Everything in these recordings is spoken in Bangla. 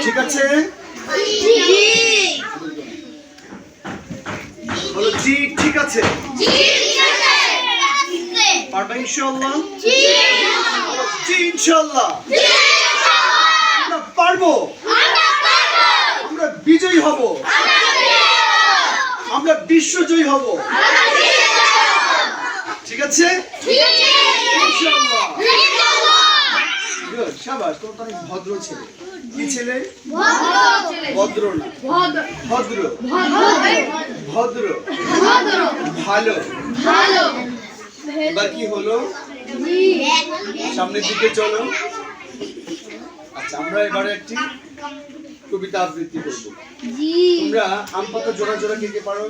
ঠিক আছে বলো জি ঠিক আছে পারবা ইনশাআল্লাহ জি ইনশাআল্লাহ আমরা পারবো আমরা বিজয়ী হব আমরা বিশ্বজয়ী হব ঠিক আছে ইনশাআল্লাহ গুড শাবাশ তোমরা তো অনেক ভদ্র ছেলে কি ছেলে ভদ্র না ভদ্র ভদ্র ভালো এবার কি হলো সামনের দিকে চলো আচ্ছা আমরা এবারে একটি কবিতা আবৃত্তি করব তোমরা আম পাতা জোড়া জোড়া কে কে পারো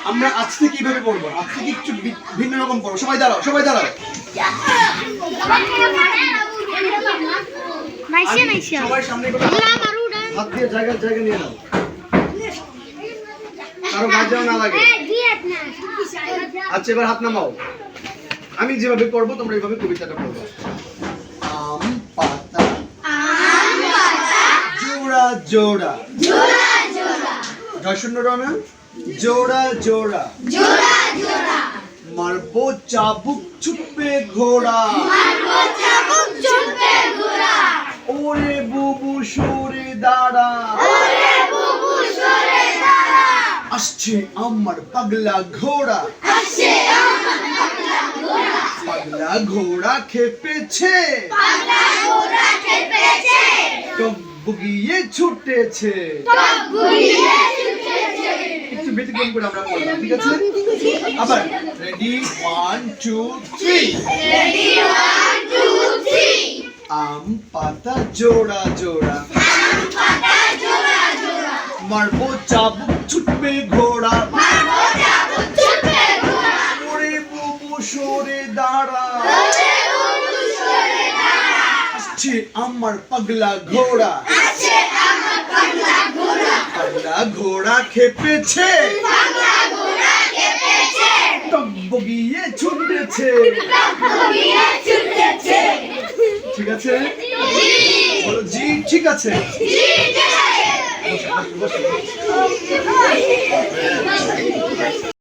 আমরা আজ থেকে কিভাবে পড়বো আজ থেকে একটু ভিন্ন রকম পড়ো সবাই দাঁড়াও সবাই সামনে হাত দিয়ে জায়গা নিয়ে নাও কারো বাজাও না লাগে আচ্ছা এবার হাত নামাও আমি যেভাবে পড়বো তোমরা এইভাবে কবিতাটা পড়বে আম পাতা জোড়া জোড়া জয়শূন্য রনা জোড়া জোড়া মারবো চাবুক ছুপে ঘোড়া ওরে বুবু সরে দাঁড়া আসছে আমার পাগলা ঘোড়া পাগলা ঘোড়া খেপেছে টকবগিয়ে ছুটেছে একটু ব্যতিক্রম করে আমরা পড়লাম ঠিক আছে আবার রেডি 1 2 3 আম পাতা জোড়া জোড়া মারবো চাবুক ছুটবে ঘোড়া ওরে বুবু সরে দাঁড়া আসছে আমার পাগলা ঘোড়া পাগলা ঘোড়া খেপেছে টকবগিয়ে ছুটেছে ঠিক আছে বলো জি ঠিক আছে বসো